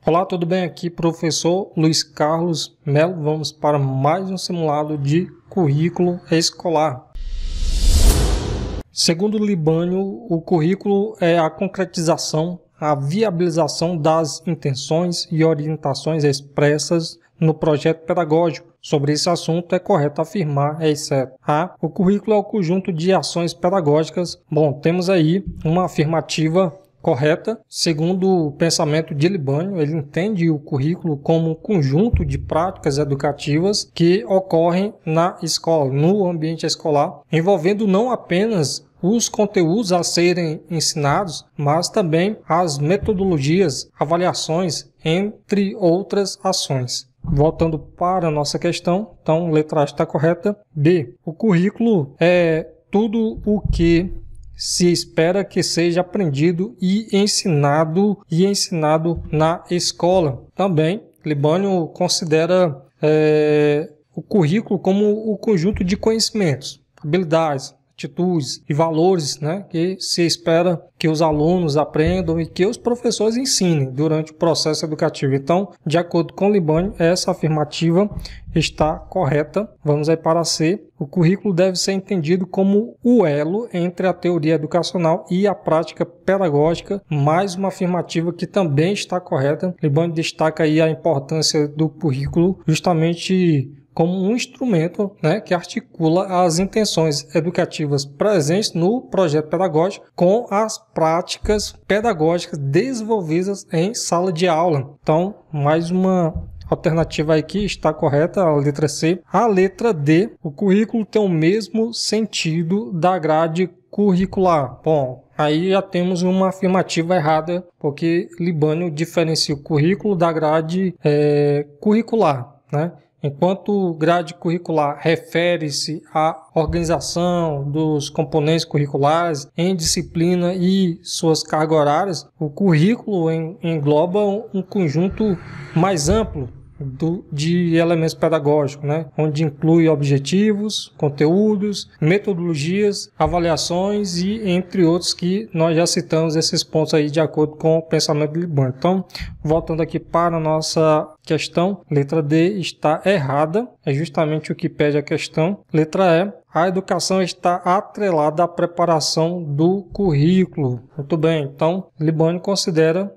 Olá, tudo bem? Aqui professor Luiz Carlos Melo. Vamos para mais um simulado de currículo escolar. Segundo Libânio, o currículo é a concretização, a viabilização das intenções e orientações expressas no projeto pedagógico. Sobre esse assunto é correto afirmar, exceto o currículo é o conjunto de ações pedagógicas. Bom, temos aí uma afirmativa correta. Segundo o pensamento de Libânio, ele entende o currículo como um conjunto de práticas educativas que ocorrem na escola, no ambiente escolar, envolvendo não apenas os conteúdos a serem ensinados, mas também as metodologias, avaliações, entre outras ações. Voltando para a nossa questão, então, letra A está correta. B. O currículo é tudo o que se espera que seja aprendido e ensinado na escola. Também, Libânio considera o currículo como o conjunto de conhecimentos, habilidades, atitudes e valores, que se espera que os alunos aprendam e que os professores ensinem durante o processo educativo. Então, de acordo com Libânio, essa afirmativa está correta. Vamos aí para C. O currículo deve ser entendido como o elo entre a teoria educacional e a prática pedagógica. Mais uma afirmativa que também está correta. Libânio destaca aí a importância do currículo justamente como um instrumento que articula as intenções educativas presentes no projeto pedagógico com as práticas pedagógicas desenvolvidas em sala de aula. Então, mais uma alternativa aqui está correta, a letra C. A letra D, o currículo tem o mesmo sentido da grade curricular. Bom, aí já temos uma afirmativa errada, porque Libânio diferencia o currículo da grade curricular, Enquanto grade curricular refere-se à organização dos componentes curriculares em disciplina e suas cargas horárias, o currículo engloba um conjunto mais amplo de elementos pedagógicos, onde inclui objetivos, conteúdos, metodologias, avaliações e entre outros que nós já citamos esses pontos aí de acordo com o pensamento de Libânio. Então, voltando aqui para a nossa questão, letra D está errada, é justamente o que pede a questão. Letra E, a educação está atrelada à preparação do currículo. Muito bem, então Libânio considera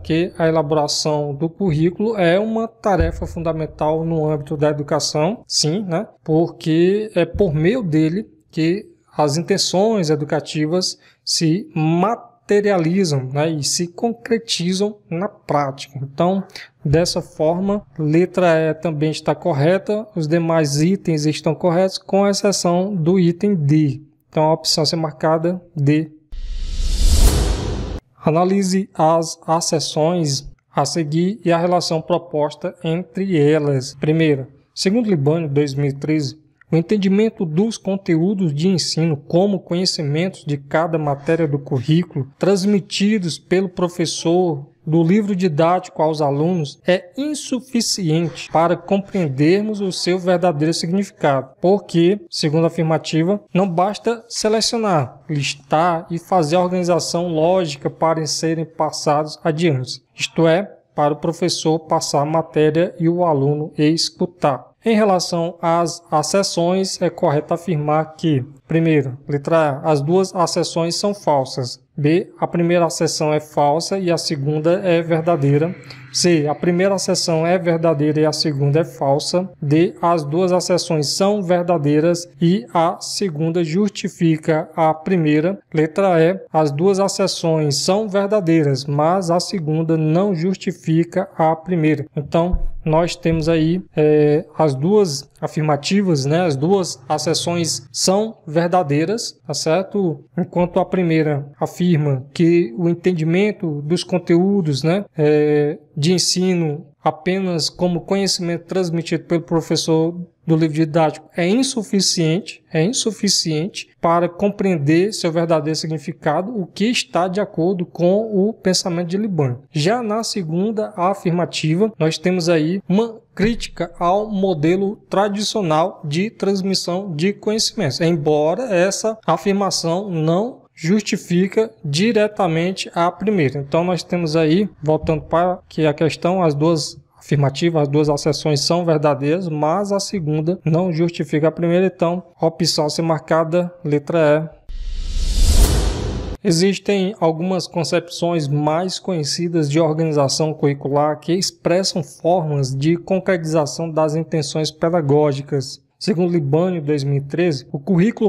que a elaboração do currículo é uma tarefa fundamental no âmbito da educação, sim, porque é por meio dele que as intenções educativas se materializam e se concretizam na prática. Então, dessa forma, letra E também está correta, os demais itens estão corretos, com exceção do item D. Então, a opção a ser marcada D. Analise as acessões a seguir e a relação proposta entre elas. Primeira, segundo Libânio, 2013, o entendimento dos conteúdos de ensino como conhecimentos de cada matéria do currículo, transmitidos pelo professor do livro didático aos alunos, é insuficiente para compreendermos o seu verdadeiro significado, porque, segundo a afirmativa, não basta selecionar, listar e fazer a organização lógica para serem passados adiante, isto é, para o professor passar a matéria e o aluno escutar. Em relação às acessões, é correto afirmar que, primeiro, letra A, as duas acessões são falsas. B, a primeira acessão é falsa e a segunda é verdadeira. C, a primeira acessão é verdadeira e a segunda é falsa. D, as duas acessões são verdadeiras e a segunda justifica a primeira. Letra E, as duas acessões são verdadeiras, mas a segunda não justifica a primeira. Então, nós temos aí as duas afirmativas, as duas acessões são verdadeiras, tá certo? Enquanto a primeira afirma que o entendimento dos conteúdos, de ensino apenas como conhecimento transmitido pelo professor do livro didático é insuficiente para compreender seu verdadeiro significado, o que está de acordo com o pensamento de Libânio. Já na segunda afirmativa, nós temos aí uma crítica ao modelo tradicional de transmissão de conhecimentos, embora essa afirmação não justifica diretamente a primeira. Então nós temos aí, voltando para que a questão, as duas afirmativas, as duas acessões são verdadeiras, mas a segunda não justifica a primeira, então a opção a ser marcada, letra E. Existem algumas concepções mais conhecidas de organização curricular que expressam formas de concretização das intenções pedagógicas. Segundo Libânio, 2013, o currículo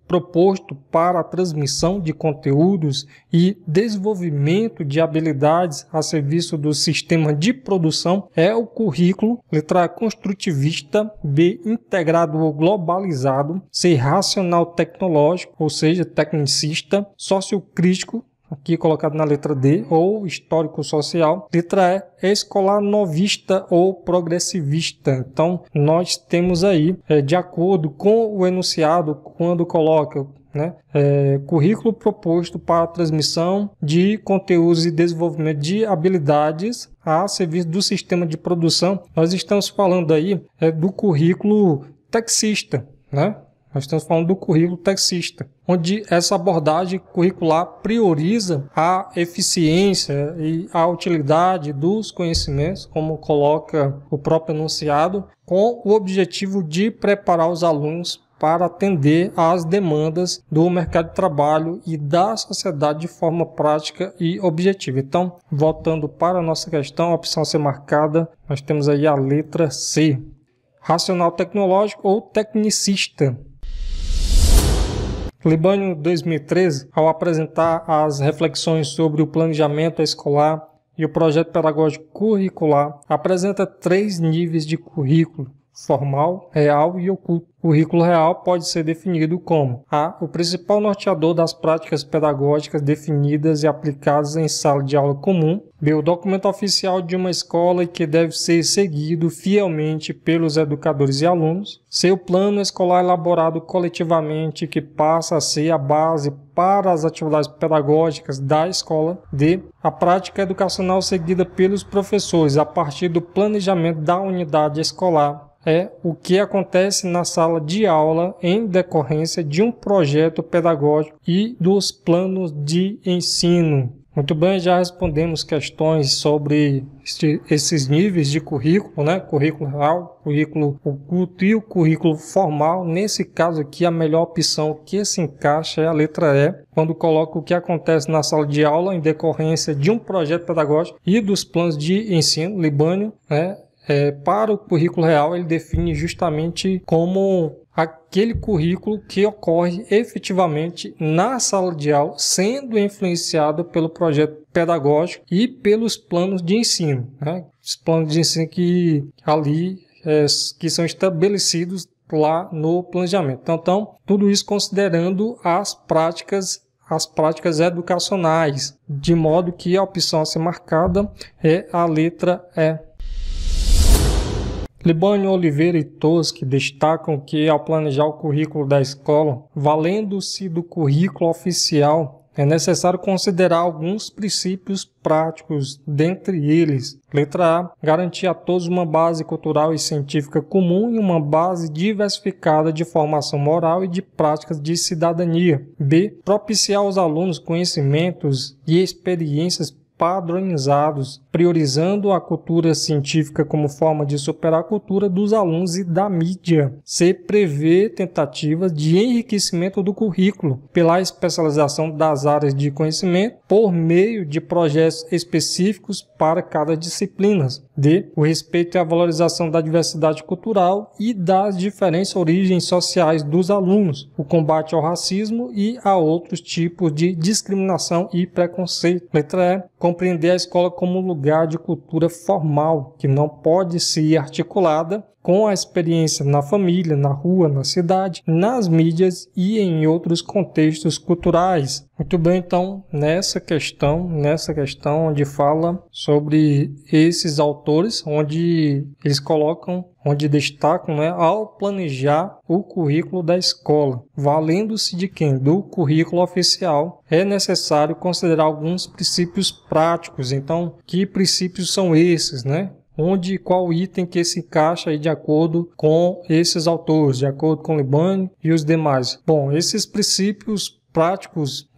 proposto para a transmissão de conteúdos e desenvolvimento de habilidades a serviço do sistema de produção é o currículo, letra A, construtivista, B, integrado ou globalizado, C, racional tecnológico, ou seja, tecnicista, sociocrítico, aqui colocado na letra D, ou histórico-social. Letra E, escolar novista ou progressivista. Então, nós temos aí, de acordo com o enunciado, quando coloca, currículo proposto para a transmissão de conteúdos e desenvolvimento de habilidades a serviço do sistema de produção, nós estamos falando aí do currículo textista, né? Nós estamos falando do currículo textista, onde essa abordagem curricular prioriza a eficiência e a utilidade dos conhecimentos, como coloca o próprio enunciado, com o objetivo de preparar os alunos para atender às demandas do mercado de trabalho e da sociedade de forma prática e objetiva. Então, voltando para a nossa questão, a opção a ser marcada, nós temos aí a letra C, racional tecnológico ou tecnicista. Libânio, 2013, ao apresentar as reflexões sobre o planejamento escolar e o projeto pedagógico curricular, apresenta 3 níveis de currículo: formal, real e oculto. O currículo real pode ser definido como A, o principal norteador das práticas pedagógicas definidas e aplicadas em sala de aula comum. B, o documento oficial de uma escola e que deve ser seguido fielmente pelos educadores e alunos. C, o plano escolar elaborado coletivamente que passa a ser a base para as atividades pedagógicas da escola. D, a prática educacional seguida pelos professores a partir do planejamento da unidade escolar. É o que acontece na sala de aula em decorrência de um projeto pedagógico e dos planos de ensino. Muito bem, já respondemos questões sobre esses níveis de currículo, né? Currículo real, currículo oculto e o currículo formal. Nesse caso aqui, a melhor opção que se encaixa é a letra E, quando coloca o que acontece na sala de aula em decorrência de um projeto pedagógico e dos planos de ensino. Libânio, né? Para o currículo real, ele define justamente como aquele currículo que ocorre efetivamente na sala de aula, sendo influenciado pelo projeto pedagógico e pelos planos de ensino, né? Os planos de ensino que ali que são estabelecidos lá no planejamento. Então, tudo isso considerando as práticas educacionais, de modo que a opção a ser marcada é a letra E. Libânio, Oliveira e Toschi destacam que, ao planejar o currículo da escola, valendo-se do currículo oficial, é necessário considerar alguns princípios práticos, dentre eles: letra A, garantir a todos uma base cultural e científica comum e uma base diversificada de formação moral e de práticas de cidadania. B, propiciar aos alunos conhecimentos e experiências padronizados, priorizando a cultura científica como forma de superar a cultura dos alunos e da mídia. C, prevê tentativas de enriquecimento do currículo pela especialização das áreas de conhecimento por meio de projetos específicos para cada disciplina. D, o respeito e a valorização da diversidade cultural e das diferentes origens sociais dos alunos, o combate ao racismo e a outros tipos de discriminação e preconceito. Letra E, compreender a escola como um lugar de cultura formal, que não pode ser articulada com a experiência na família, na rua, na cidade, nas mídias e em outros contextos culturais. Muito bem, então, nessa questão onde fala sobre esses autores, onde eles colocam, onde destacam, ao planejar o currículo da escola, valendo-se de quem? Do currículo oficial, é necessário considerar alguns princípios práticos. Então, que princípios são esses, qual item que se encaixa aí de acordo com esses autores, de acordo com Libânio e os demais? Bom, esses princípios práticos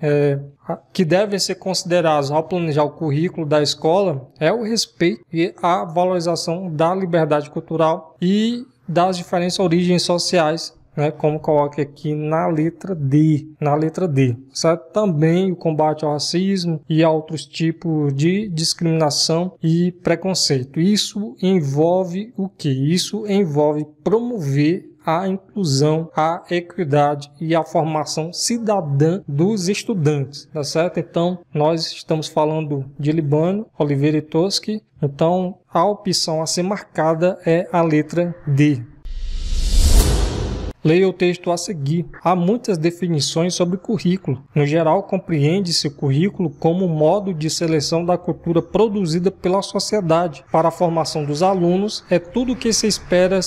que devem ser considerados ao planejar o currículo da escola é o respeito e a valorização da liberdade cultural e das diferentes origens sociais, né, como coloca aqui na letra D, certo? Também o combate ao racismo e a outros tipos de discriminação e preconceito. Isso envolve o quê? Isso envolve promover a inclusão, a equidade e a formação cidadã dos estudantes, tá certo? Então, nós estamos falando de Libânio, Oliveira e Toschi, então a opção a ser marcada é a letra D. Leia o texto a seguir. Há muitas definições sobre currículo. No geral, compreende-se o currículo como modo de seleção da cultura produzida pela sociedade. Para a formação dos alunos, é tudo o que se espera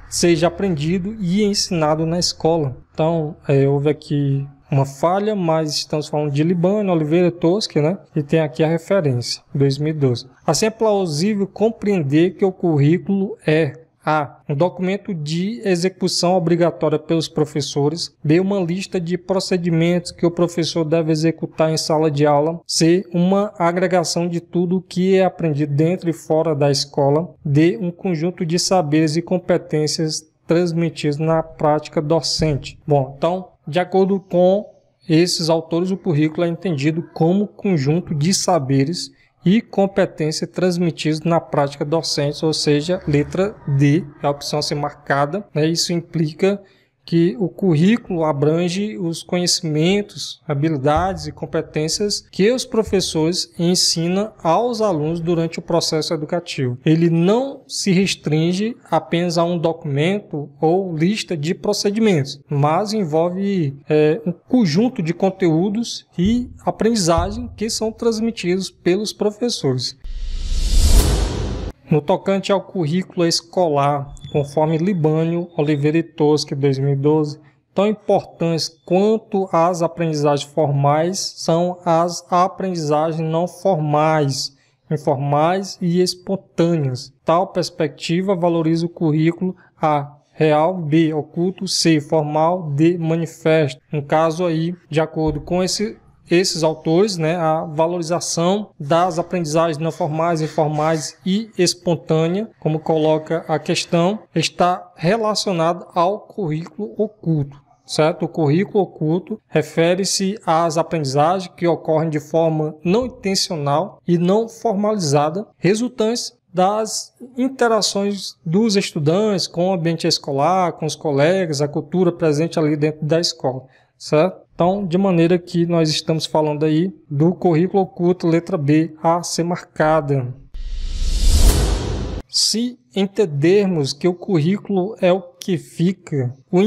seja aprendido e ensinado na escola. Então, houve aqui uma falha, mas estamos falando de Libânio, Oliveira e Toschi, né? E tem aqui a referência, 2012. Assim, é plausível compreender que o currículo é A. Um documento de execução obrigatória pelos professores. B. Uma lista de procedimentos que o professor deve executar em sala de aula. C. Uma agregação de tudo o que é aprendido dentro e fora da escola. D. Um conjunto de saberes e competências transmitidos na prática docente. Bom, então, de acordo com esses autores, o currículo é entendido como conjunto de saberes e competência transmitidos na prática docente, ou seja, letra D, é a opção a ser marcada, né? Isso implica que o currículo abrange os conhecimentos, habilidades e competências que os professores ensinam aos alunos durante o processo educativo. Ele não se restringe apenas a um documento ou lista de procedimentos, mas envolve um conjunto de conteúdos e aprendizagem que são transmitidos pelos professores. No tocante ao currículo escolar, conforme Libânio, Oliveira e Toschi, 2012, tão importantes quanto as aprendizagens formais são as aprendizagens não formais, informais e espontâneas. Tal perspectiva valoriza o currículo A, real, B, oculto, C, formal, D, manifesto. No caso aí, de acordo com esses autores, né, a valorização das aprendizagens não formais, informais e espontânea, como coloca a questão, está relacionada ao currículo oculto, certo? O currículo oculto refere-se às aprendizagens que ocorrem de forma não intencional e não formalizada, resultantes das interações dos estudantes com o ambiente escolar, com os colegas, a cultura presente ali dentro da escola, certo? Então, de maneira que nós estamos falando aí do currículo oculto, letra B, a ser marcada. Se entendermos que o currículo é o que fica, o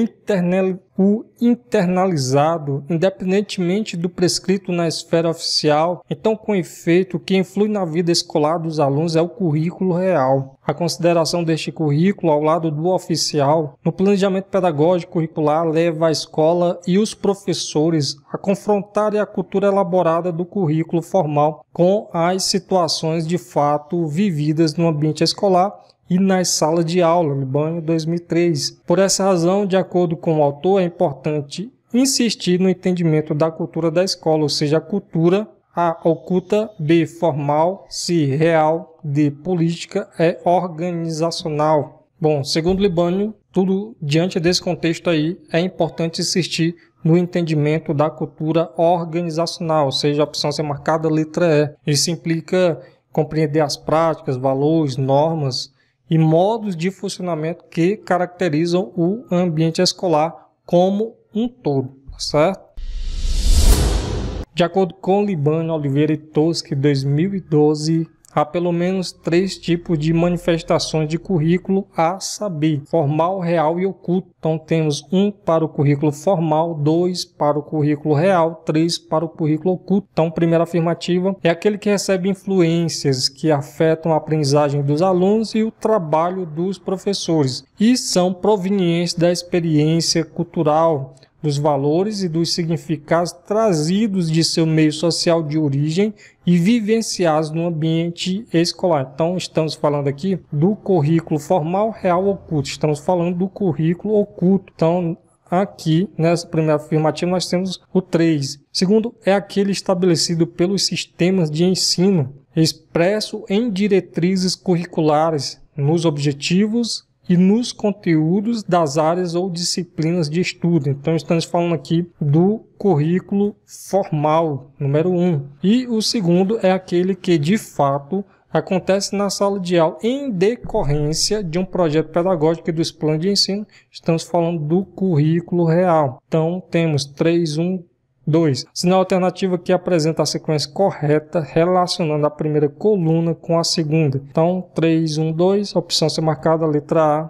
internalizado, independentemente do prescrito na esfera oficial, então, com efeito, o que influi na vida escolar dos alunos é o currículo real. A consideração deste currículo ao lado do oficial, no planejamento pedagógico curricular, leva a escola e os professores a confrontarem a cultura elaborada do currículo formal com as situações de fato vividas no ambiente escolar e nas salas de aula, Libânio 2003. Por essa razão, de acordo com o autor, é importante insistir no entendimento da cultura da escola, ou seja, a cultura A, oculta, B, formal, C, real, D, política, E, organizacional. Bom, segundo Libânio, tudo diante desse contexto aí, é importante insistir no entendimento da cultura organizacional, ou seja, a opção a ser marcada, letra E. Isso implica compreender as práticas, valores, normas e modos de funcionamento que caracterizam o ambiente escolar como um todo, certo? De acordo com Libânio, Oliveira e Toschi, 2012, há pelo menos 3 tipos de manifestações de currículo a saber: formal, real e oculto. Então temos 1 para o currículo formal, 2 para o currículo real, 3 para o currículo oculto. Então, primeira afirmativa é aquele que recebe influências que afetam a aprendizagem dos alunos e o trabalho dos professores e são provenientes da experiência cultural, dos valores e dos significados trazidos de seu meio social de origem e vivenciados no ambiente escolar. Então, estamos falando aqui do currículo formal, real, oculto. Estamos falando do currículo oculto. Então, aqui, nessa primeira afirmativa, nós temos o 3. Segundo, é aquele estabelecido pelos sistemas de ensino, expresso em diretrizes curriculares, nos objetivos e nos conteúdos das áreas ou disciplinas de estudo. Então, estamos falando aqui do currículo formal, número 1. E o segundo é aquele que, de fato, acontece na sala de aula em decorrência de um projeto pedagógico e dos planos de ensino. Estamos falando do currículo real. Então, temos 3, 1, 2. Sinal alternativo que apresenta a sequência correta relacionando a primeira coluna com a segunda. Então, 3, 1, 2, opção a ser marcada, letra A.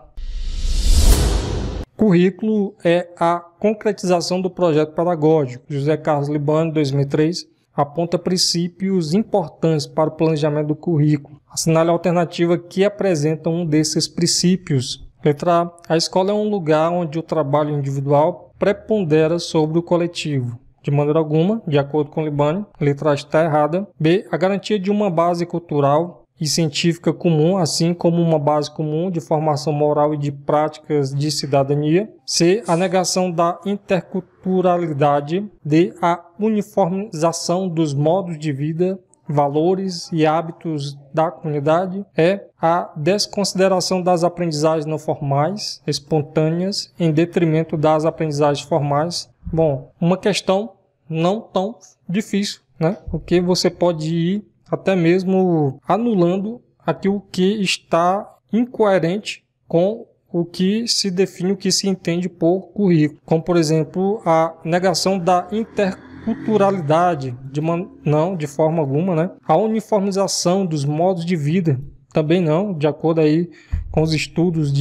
Currículo é a concretização do projeto pedagógico. José Carlos Libânio, 2003, aponta princípios importantes para o planejamento do currículo. Assinale a alternativa que apresenta um desses princípios. Letra A. A escola é um lugar onde o trabalho individual prepondera sobre o coletivo. De maneira alguma, de acordo com Libânio, a letra A está errada. B. A garantia de uma base cultural e científica comum, assim como uma base comum de formação moral e de práticas de cidadania. C. A negação da interculturalidade. D. A uniformização dos modos de vida, valores e hábitos da comunidade. E. A desconsideração das aprendizagens não formais, espontâneas, em detrimento das aprendizagens formais. Bom, uma questão não tão difícil, né? Porque você pode ir até mesmo anulando aquilo que está incoerente com o que se define, o que se entende por currículo. Como, por exemplo, a negação da interculturalidade, não, de forma alguma, né? A uniformização dos modos de vida, também não, de acordo aí com os estudos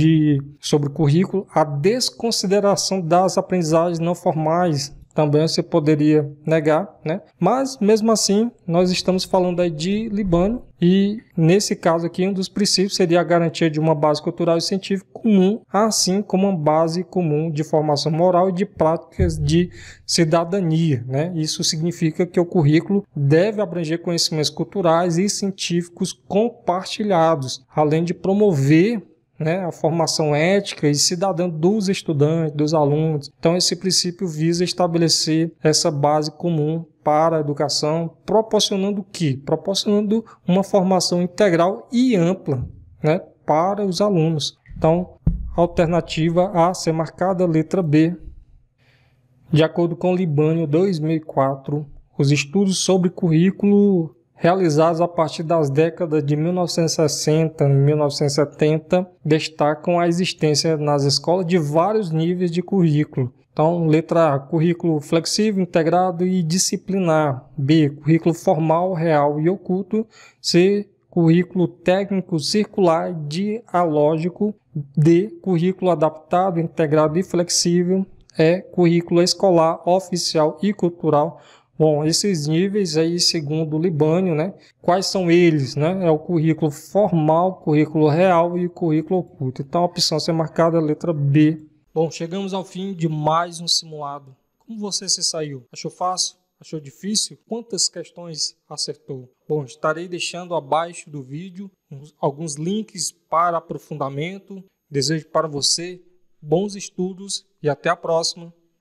sobre currículo. A desconsideração das aprendizagens não formais, também você poderia negar, né? Mas, mesmo assim, nós estamos falando aí de Libânio e, nesse caso aqui, um dos princípios seria a garantia de uma base cultural e científica comum, assim como uma base comum de formação moral e de práticas de cidadania, né? Isso significa que o currículo deve abranger conhecimentos culturais e científicos compartilhados, além de promover, né, a formação ética e cidadã dos estudantes, dos alunos. Então, esse princípio visa estabelecer essa base comum para a educação, proporcionando o quê? Proporcionando uma formação integral e ampla, né, para os alunos. Então, alternativa A ser marcada, letra B. De acordo com Libânio, 2004, os estudos sobre currículo realizados a partir das décadas de 1960 e 1970 destacam a existência nas escolas de vários níveis de currículo. Então, letra A, currículo flexível, integrado e disciplinar. B, currículo formal, real e oculto. C, currículo técnico, circular e dialógico. D, currículo adaptado, integrado e flexível. E, currículo escolar, oficial e cultural. Bom, esses níveis aí, segundo o Libânio, né? Quais são eles, né? É o currículo formal, currículo real e currículo oculto. Então, a opção a ser marcada é a letra B. Bom, chegamos ao fim de mais um simulado. Como você se saiu? Achou fácil? Achou difícil? Quantas questões acertou? Bom, estarei deixando abaixo do vídeo alguns links para aprofundamento. Desejo para você bons estudos e até a próxima.